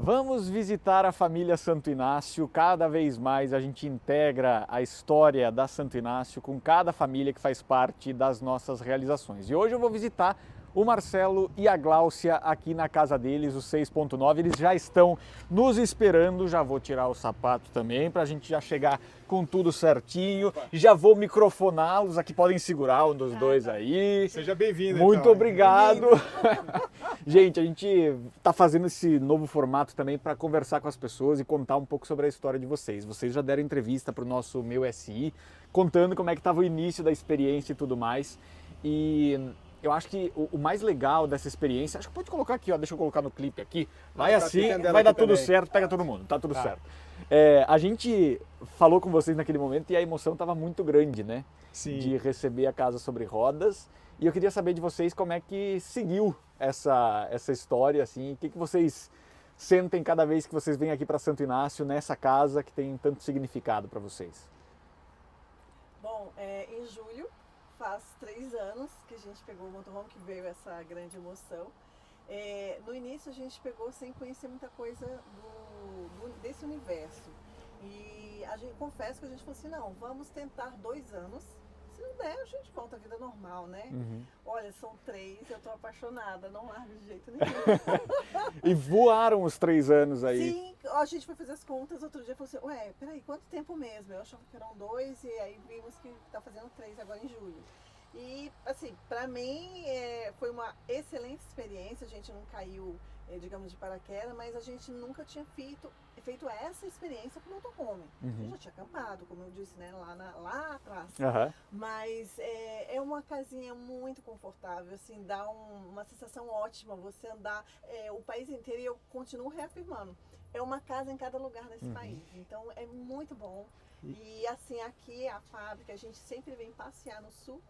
Vamos visitar a família Santo Inácio. Cada vez mais a gente integra a história da Santo Inácio com cada família que faz parte das nossas realizações. E hoje eu vou visitar o Marcelo e a Gláucia aqui na casa deles, o 6.9. Eles já estão nos esperando. Já vou tirar o sapato também para a gente já chegar com tudo certinho. Já vou microfoná-los aqui, podem segurar um dos dois aí. Seja bem-vindo. Muito então. obrigado. Gente, a gente está fazendo esse novo formato também para conversar com as pessoas e contar um pouco sobre a história de vocês. Vocês já deram entrevista para o nosso Meu SI, contando como é que estava o início da experiência e tudo mais. E eu acho que o mais legal dessa experiência, acho que pode colocar aqui, ó, deixa eu colocar no clipe aqui, vai assim, vai dar tudo certo, pega todo mundo, tá tudo certo. A gente falou com vocês naquele momento e a emoção estava muito grande, né? Sim. De receber a Casa Sobre Rodas. E eu queria saber de vocês como é que seguiu essa história, assim, o que vocês sentem cada vez que vocês vêm aqui para Santo Inácio, nessa casa que tem tanto significado para vocês. Bom, em julho, faz 3 anos que a gente pegou o motorhome, que veio essa grande emoção. No início a gente pegou sem conhecer muita coisa desse universo. E confesso que a gente falou assim, não, vamos tentar 2 anos. Se não der, a gente volta à vida normal, né? Uhum. Olha, são 3, eu tô apaixonada, não largo de jeito nenhum. E voaram os 3 anos aí. Sim, a gente foi fazer as contas outro dia e falou assim, ué, peraí, quanto tempo mesmo? Eu achava que eram 2 e aí vimos que tá fazendo 3 agora em julho. E, assim, pra mim foi uma excelente experiência, a gente não caiu, digamos, de paraquedas, mas a gente nunca tinha feito essa experiência com o motorhome. A gente já tinha acampado, como eu disse, né, lá atrás. Uhum. Mas é uma casinha muito confortável, assim, dá uma sensação ótima você andar o país inteiro, e eu continuo reafirmando, é uma casa em cada lugar desse país, então é muito bom. E assim, aqui a fábrica, a gente sempre vem passear no sul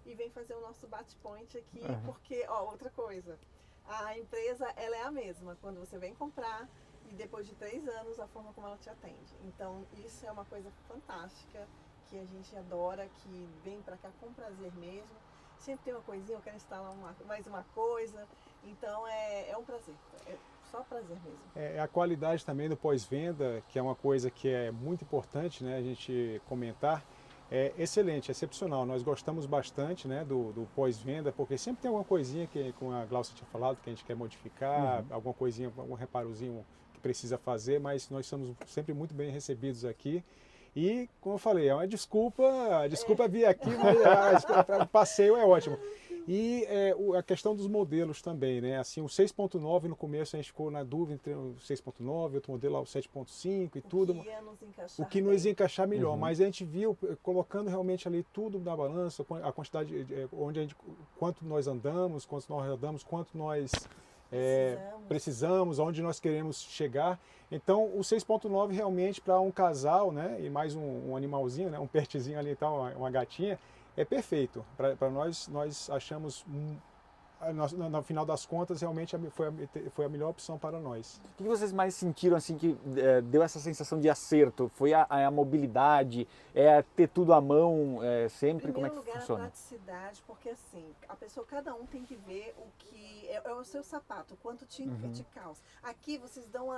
e vem fazer o nosso bate-point aqui, porque, ó, outra coisa, a empresa, ela é a mesma, quando você vem comprar, e depois de 3 anos, a forma como ela te atende. Então, isso é uma coisa fantástica, que a gente adora, que vem pra cá com prazer mesmo. Sempre tem uma coisinha, eu quero instalar mais uma coisa. Então, é um prazer. É só prazer mesmo. A qualidade também do pós-venda, que é uma coisa que é muito importante, né, a gente comentar, é excelente, excepcional. Nós gostamos bastante, né, do pós-venda, porque sempre tem alguma coisinha que, como a Gláucia tinha falado, que a gente quer modificar, alguma coisinha, algum reparozinho que precisa fazer, mas nós somos sempre muito bem recebidos aqui. E, como eu falei, é uma desculpa, a desculpa é vir aqui, mas o passeio é ótimo. E a questão dos modelos também, né? Assim, o 6.9 no começo a gente ficou na dúvida entre o 6.9, outro modelo lá, o 7.5 e tudo. O que nos encaixar melhor, mas a gente viu, colocando realmente ali tudo na balança, a quantidade, quanto nós andamos, quanto nós precisamos, onde nós queremos chegar. Então, o 6.9 realmente para um casal, né, e mais um animalzinho, né, um petzinho ali e tal, uma gatinha, é perfeito. Para nós achamos, no final das contas, realmente foi a melhor opção para nós. O que vocês mais sentiram assim que deu essa sensação de acerto? Foi a mobilidade, ter tudo à mão sempre? Como é que funciona? Em primeiro lugar, a praticidade, porque assim, cada um tem que ver o que é o seu sapato, quanto te calça. Aqui vocês dão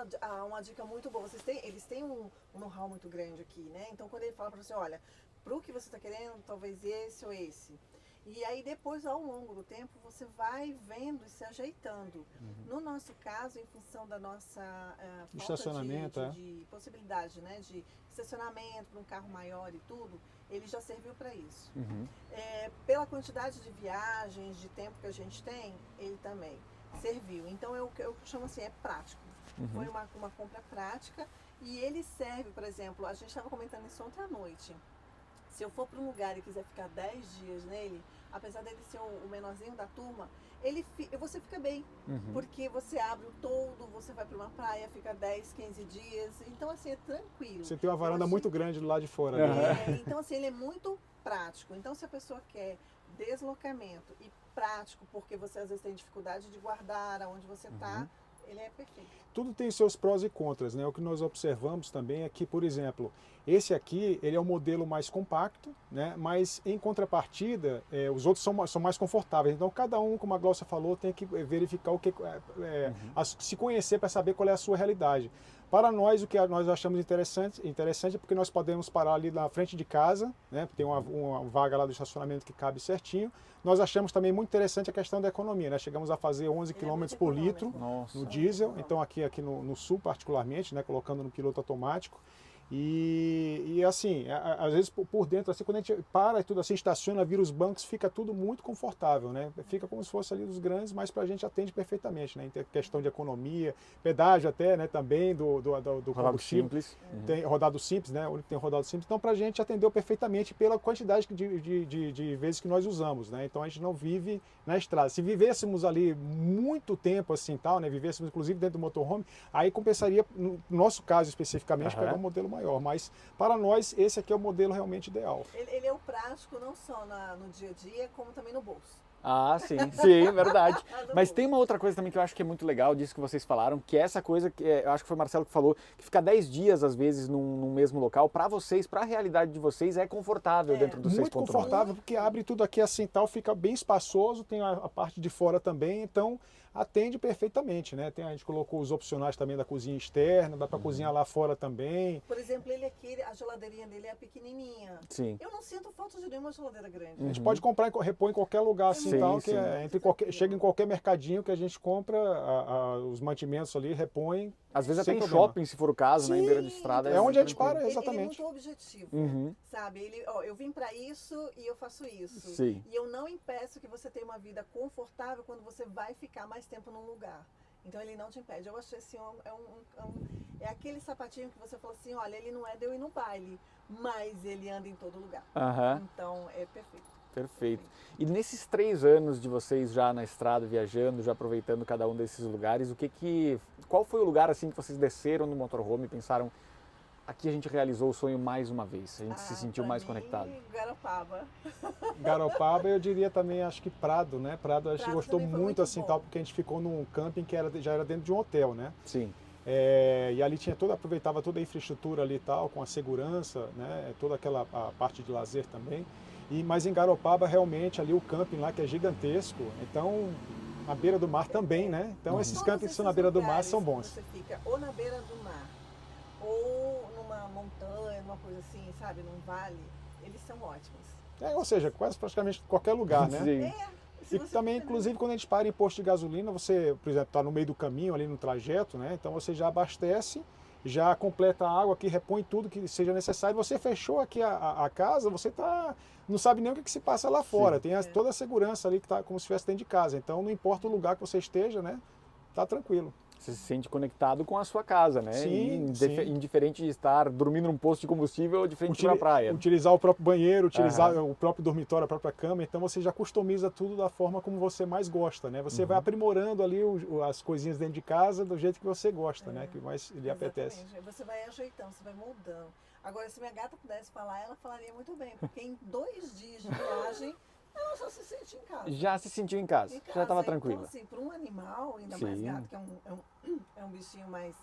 uma dica muito boa. Eles têm um know-how muito grande aqui, né? Então quando ele fala para você, olha, pro que você está querendo, talvez esse ou esse. E aí depois, ao longo do tempo, você vai vendo e se ajeitando. No nosso caso, em função da nossa falta de possibilidade, né, de estacionamento para um carro maior e tudo, ele já serviu para isso. Pela quantidade de viagens, de tempo que a gente tem, ele também serviu. Então eu chamo assim, é prático. Foi uma compra prática e ele serve, por exemplo, a gente estava comentando isso ontem à noite. Se eu for para um lugar e quiser ficar 10 dias nele, apesar dele ser o menorzinho da turma, você fica bem. Porque você abre o toldo, você vai para uma praia, fica 10, 15 dias. Então, assim, é tranquilo. Você tem uma varanda muito grande do lado de fora. Né? Então, assim, ele é muito prático. Então, se a pessoa quer deslocamento e prático, porque você às vezes tem dificuldade de guardar aonde você está, Ele é perfeito. Tudo tem seus prós e contras, né? O que nós observamos também é que, por exemplo, esse aqui, ele é um modelo mais compacto, né? Mas em contrapartida, os outros são mais confortáveis. Então, cada um, como a Glaucia falou, tem que verificar o que, se conhecer para saber qual é a sua realidade. Para nós, o que nós achamos interessante é porque nós podemos parar ali na frente de casa, né? Tem uma vaga lá do estacionamento que cabe certinho. Nós achamos também muito interessante a questão da economia, né? Chegamos a fazer 11 km por litro no diesel, então aqui no sul particularmente, né? Colocando no piloto automático. E assim, às vezes por dentro, assim, quando a gente para e tudo assim, estaciona, vira os bancos, fica tudo muito confortável, né? Fica como se fosse ali dos grandes, mas para a gente atende perfeitamente, né? Tem questão de economia, pedágio até, né? Também do Rodado simples. Tem rodado simples, né? O único que tem rodado simples. Então, para a gente atendeu perfeitamente pela quantidade de vezes que nós usamos, né? Então, a gente não vive na estrada. Se vivêssemos ali muito tempo assim, tal, né? Vivêssemos inclusive dentro do motorhome, aí compensaria, no nosso caso especificamente, pegar um modelo maior. Mas, para nós, esse aqui é o modelo realmente ideal. Ele é o prático não só no dia a dia, como também no bolso. Ah, sim, sim, verdade. Mas tem uma outra coisa também que eu acho que é muito legal disso que vocês falaram, que é essa coisa que eu acho que foi o Marcelo que falou, que ficar 10 dias às vezes num mesmo local, para vocês, para a realidade de vocês, é confortável dentro do 6.9. Muito confortável, porque abre tudo aqui assim, tal, fica bem espaçoso, tem a parte de fora também, então atende perfeitamente, né? A gente colocou os opcionais também da cozinha externa, dá para cozinhar lá fora também. Por exemplo, ele aqui, a geladeirinha dele é pequenininha. Sim. Eu não sinto falta de nenhuma geladeira grande. A gente pode comprar e repor em qualquer lugar assim, Sim, tal, sim. que chega em qualquer mercadinho que a gente compra os mantimentos ali, repõe. Às vezes até sem em problema. shopping, se for o caso, né, em beira de estrada. É onde a gente tranquilo. para, Ele é exatamente. muito objetivo, sabe? Eu vim para isso e eu faço isso. Sim. E eu não impeço que você tenha uma vida confortável quando você vai ficar mais tempo num lugar. Então ele não te impede. Eu achei assim, é aquele sapatinho que você falou assim, olha, ele não é de eu ir no baile, mas ele anda em todo lugar. Então é perfeito. Perfeito. E nesses 3 anos de vocês já na estrada, viajando, já aproveitando cada um desses lugares, qual foi o lugar assim que vocês desceram no motorhome e pensaram, aqui a gente realizou o sonho mais uma vez, a gente se sentiu mais conectado? Garopaba. Garopaba, eu diria também, acho que Prado, né? Prado a gente gostou também foi muito muito assim, bom. tal, porque a gente ficou num camping que já era dentro de um hotel, né? Sim. E ali aproveitava toda a infraestrutura ali e tal, com a segurança, né? Toda a parte de lazer também. Mas em Garopaba, realmente, ali o camping lá, que é gigantesco, então, à beira do mar também, né? Então, esses campings que são na beira do mar são bons. Você fica ou na beira do mar, ou numa montanha, numa coisa assim, sabe? Num vale, eles são ótimos. Ou seja, quase praticamente qualquer lugar, né? Sim. Se E você também, fica inclusive, quando a gente para em posto de gasolina, você, por exemplo, está no meio do caminho, ali no trajeto, né? Então você já abastece, já completa a água aqui, repõe tudo que seja necessário. Você fechou aqui a casa, você não sabe nem o que se passa lá fora. Tem toda a segurança ali que está como se estivesse dentro de casa. Então não importa o lugar que você esteja, né? Tá tranquilo. Você se sente conectado com a sua casa, né? Sim, indiferente de estar dormindo num posto de combustível ou de frente para a praia. Utilizar o próprio banheiro, utilizar o próprio dormitório, a própria cama, então você já customiza tudo da forma como você mais gosta, né? Você vai aprimorando ali as coisinhas dentro de casa do jeito que você gosta, né? Que mais lhe apetece. Você vai ajeitando, você vai moldando. Agora, se minha gata pudesse falar, ela falaria muito bem, porque em 2 dias de viagem, ela já se sente em casa. Já se sentiu em casa, já estava tranquila. Então, assim, para um animal, ainda mais gato, que é um bichinho mais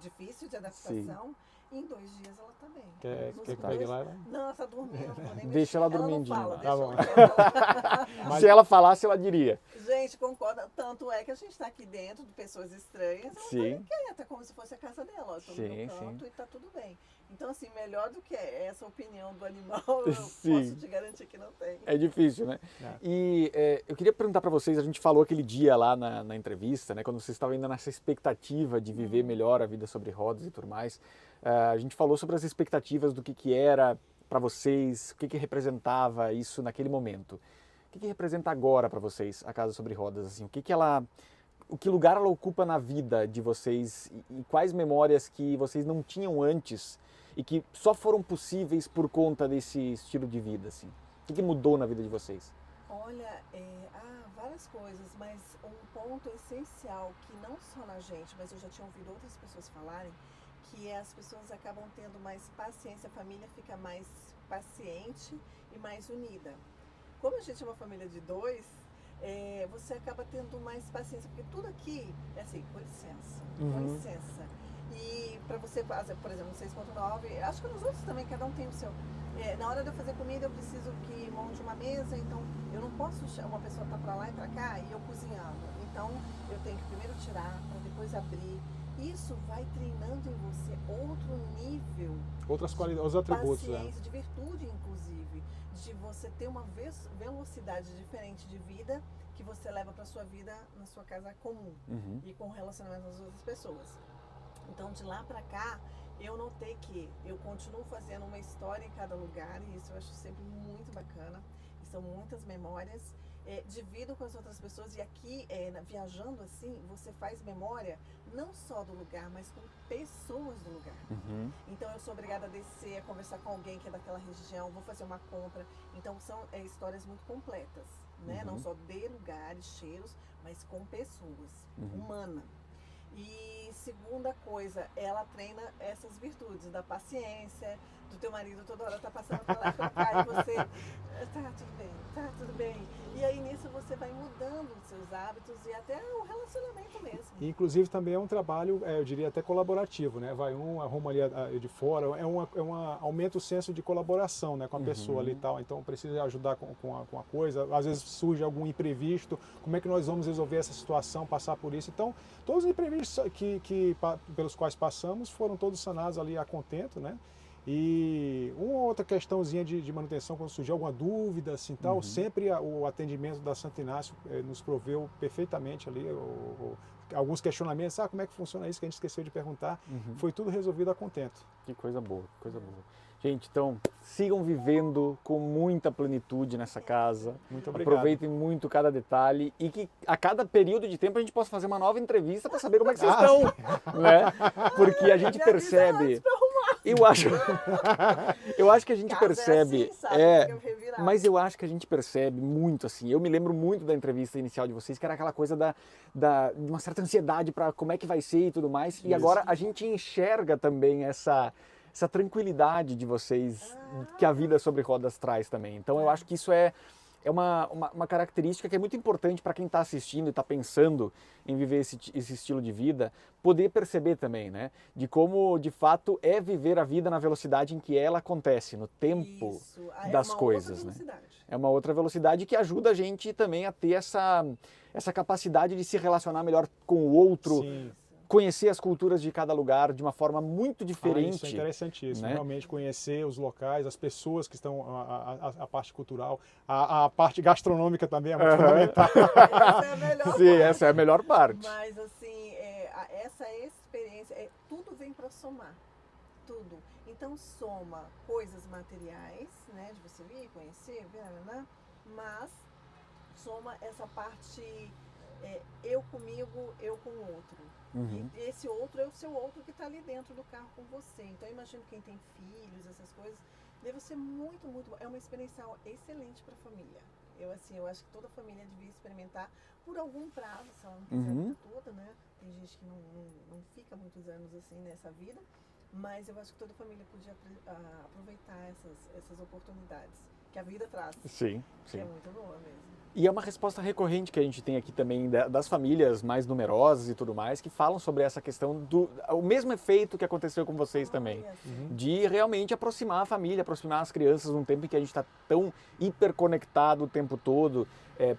difícil de adaptação, em 2 dias ela tá bem. Quer que pegue lá? Não, ela tá dormindo, não vou nem Deixa ela mexer. dormindinha Ela lá. não fala, Tá bom. Se ela falasse, ela diria. Gente, concorda. Tanto é que a gente está aqui dentro de pessoas estranhas. Ela Sim. tá quieta, como se fosse a casa dela. Ó, estou Sim, no canto sim. e tá tudo bem. Então, assim, melhor do que essa opinião do animal, eu Sim. posso te garantir que não tem. É difícil, né? E eu queria perguntar para vocês, a gente falou aquele dia lá na entrevista, né, quando vocês estavam ainda nessa expectativa de viver melhor a vida sobre rodas e tudo mais, a gente falou sobre as expectativas do que era para vocês, o que representava isso naquele momento. O que representa agora para vocês a Casa Sobre Rodas? Assim, que lugar ela ocupa na vida de vocês e quais memórias que vocês não tinham antes e que só foram possíveis por conta desse estilo de vida, assim? O que mudou na vida de vocês? Olha, várias coisas, mas um ponto essencial que não só na gente, mas eu já tinha ouvido outras pessoas falarem, que as pessoas acabam tendo mais paciência, a família fica mais paciente e mais unida. Como a gente é uma família de 2, você acaba tendo mais paciência, porque tudo aqui é assim, com licença, com Uhum. licença. E para você fazer, por exemplo, no 6.9, acho que nos outros também, cada um tem o seu. Na hora de eu fazer comida, eu preciso que monte uma mesa, então eu não posso uma pessoa estar para lá e para cá e eu cozinhando. Então eu tenho que primeiro tirar, para depois abrir. Isso vai treinando em você outro nível Outras qualidades, os atributos. paciência, de virtude, inclusive, de você ter uma velocidade diferente de vida que você leva para sua vida na sua casa comum Uhum. e com relacionamento com as outras pessoas. Então, de lá para cá, eu notei que eu continuo fazendo uma história em cada lugar e isso eu acho sempre muito bacana. E são muitas memórias. Divido com as outras pessoas e aqui, viajando assim, você faz memória não só do lugar, mas com pessoas do lugar. Uhum. Então eu sou obrigada a descer, a conversar com alguém que é daquela região, vou fazer uma compra. Então são histórias muito completas, né? Uhum. Não só de lugares, cheiros, mas com pessoas, humana. E segunda coisa, ela treina essas virtudes da paciência, do teu marido toda hora tá passando pra lá e pra cá e você, tá tudo bem. E aí nisso você vai mudando os seus hábitos e até o relacionamento mesmo. E, inclusive também é um trabalho, eu diria até colaborativo, né? Vai um, arruma ali de fora, aumenta o senso de colaboração, né, com a pessoa ali e tal. Então precisa ajudar com a coisa, às vezes surge algum imprevisto, como é que nós vamos resolver essa situação, passar por isso. Então todos os imprevistos pelos quais passamos foram todos sanados ali a contento, né? E uma outra questãozinha de manutenção, quando surgiu alguma dúvida, assim, tal, sempre o atendimento da Santo Inácio nos proveu perfeitamente ali, alguns questionamentos, como é que funciona isso, que a gente esqueceu de perguntar, foi tudo resolvido a contento. Que coisa boa, que coisa boa. Gente, então, sigam vivendo com muita plenitude nessa casa. Muito obrigado. Aproveitem muito cada detalhe e que a cada período de tempo a gente possa fazer uma nova entrevista para saber como é que vocês estão, né? Porque a gente percebe... Eu acho que a gente Casa percebe, é assim, sabe? Fica revirado. mas eu acho que a gente percebe muito assim. Eu me lembro muito da entrevista inicial de vocês, que era aquela coisa de uma certa ansiedade para como é que vai ser e tudo mais. E agora a gente enxerga também essa tranquilidade de vocês que a vida sobre rodas traz também. Então eu acho que isso é uma característica que é muito importante para quem está assistindo e está pensando em viver esse estilo de vida, poder perceber também, né? De como, de fato, é viver a vida na velocidade em que ela acontece, no tempo Isso. das uma coisas, outra né? velocidade. É uma outra velocidade que ajuda a gente também a ter essa capacidade de se relacionar melhor com o outro, Sim. conhecer as culturas de cada lugar de uma forma muito diferente. Isso é interessantíssimo, né? realmente conhecer os locais, as pessoas que estão, a parte cultural, a parte gastronômica também é muito fundamental. Essa é a melhor Sim, parte. essa é a melhor parte. Mas assim, essa experiência, tudo vem para somar, tudo. Então soma coisas materiais, né, de você vir, conhecer, ver, mas soma essa parte eu comigo, eu com o outro. Uhum. E esse outro é o seu outro que está ali dentro do carro com você. Então eu imagino quem tem filhos, essas coisas, deve ser muito, muito bom. É uma experiência excelente para a família. Eu acho que toda família devia experimentar por algum prazo, se ela não quiser a vida toda, né? Tem gente que não fica muitos anos assim nessa vida, mas eu acho que toda família podia aproveitar essas oportunidades que a vida traz. Sim, Que sim. é muito boa mesmo. E é uma resposta recorrente que a gente tem aqui também das famílias mais numerosas e tudo mais, que falam sobre essa questão o mesmo efeito que aconteceu com vocês também. De realmente aproximar a família, aproximar as crianças num tempo em que a gente está tão hiperconectado o tempo todo,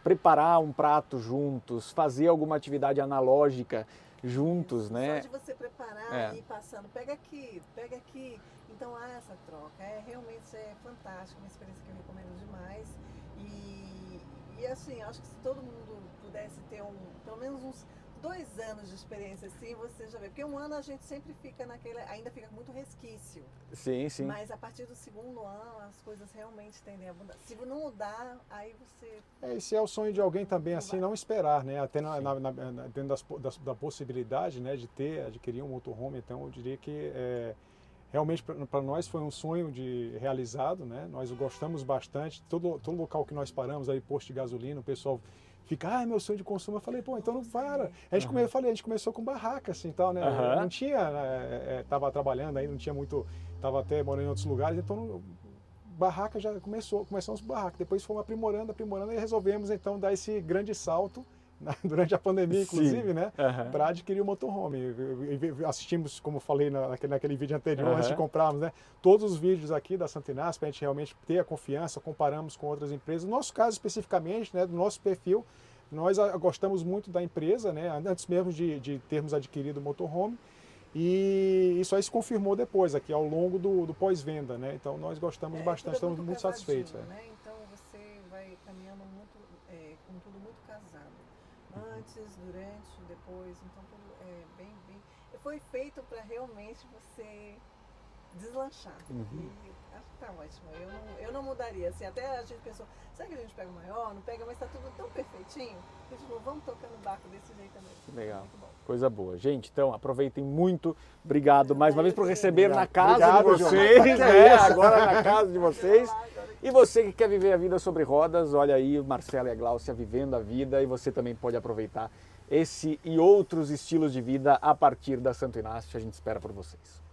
preparar um prato juntos, fazer alguma atividade analógica juntos, né? Só de você preparar e ir passando, pega aqui. Então há essa troca. Realmente é fantástico, uma experiência que eu recomendo demais. E assim, acho que se todo mundo pudesse ter pelo menos uns 2 anos de experiência assim, você já vê. Porque 1 ano a gente sempre fica ainda fica muito resquício. Sim, sim. Mas a partir do 2º ano, as coisas realmente tendem a mudar. Se não mudar, aí você... Esse é o sonho de alguém também, assim, não esperar, né? Até dentro da possibilidade, né, de adquirir um motorhome, então eu diria que realmente para nós foi um sonho realizado, né? Nós gostamos bastante, todo local que nós paramos, aí posto de gasolina, o pessoal fica, meu sonho de consumo. Eu falei, então não para. A gente começou com barraca, assim, tal, né? Não tinha, tava trabalhando aí, não tinha muito, tava até morando em outros lugares, então barraca já começamos com barraca, depois fomos aprimorando e resolvemos então dar esse grande salto durante a pandemia, inclusive, né, para adquirir o motorhome. Assistimos, como eu falei naquele vídeo anterior, antes de comprarmos, né, todos os vídeos aqui da Santo Inácio, para a gente realmente ter a confiança, comparamos com outras empresas. No nosso caso especificamente, né, do nosso perfil, nós gostamos muito da empresa, né, antes mesmo de termos adquirido o motorhome, e isso aí se confirmou depois, aqui ao longo do pós-venda, né? Então nós gostamos bastante, estamos muito satisfeitos. Né? Então você vai caminhando muito, com tudo muito casado. Antes, durante, depois, então tudo bem. Foi feito para realmente você deslanchar. E acho que tá ótimo. Eu não mudaria. Assim, até a gente pensou, será que a gente pega o maior? Não pega, mas tá tudo tão perfeitinho. A gente falou, vamos tocando o barco desse jeito também. Legal. Muito bom. Coisa boa. Gente, então aproveitem muito. Obrigado mais uma vez por receber na casa Obrigado, de vocês, João. né? Agora na casa de vocês. E você que quer viver a vida sobre rodas, olha aí o Marcelo e a Gláucia vivendo a vida, e você também pode aproveitar esse e outros estilos de vida a partir da Santo Inácio. A gente espera por vocês.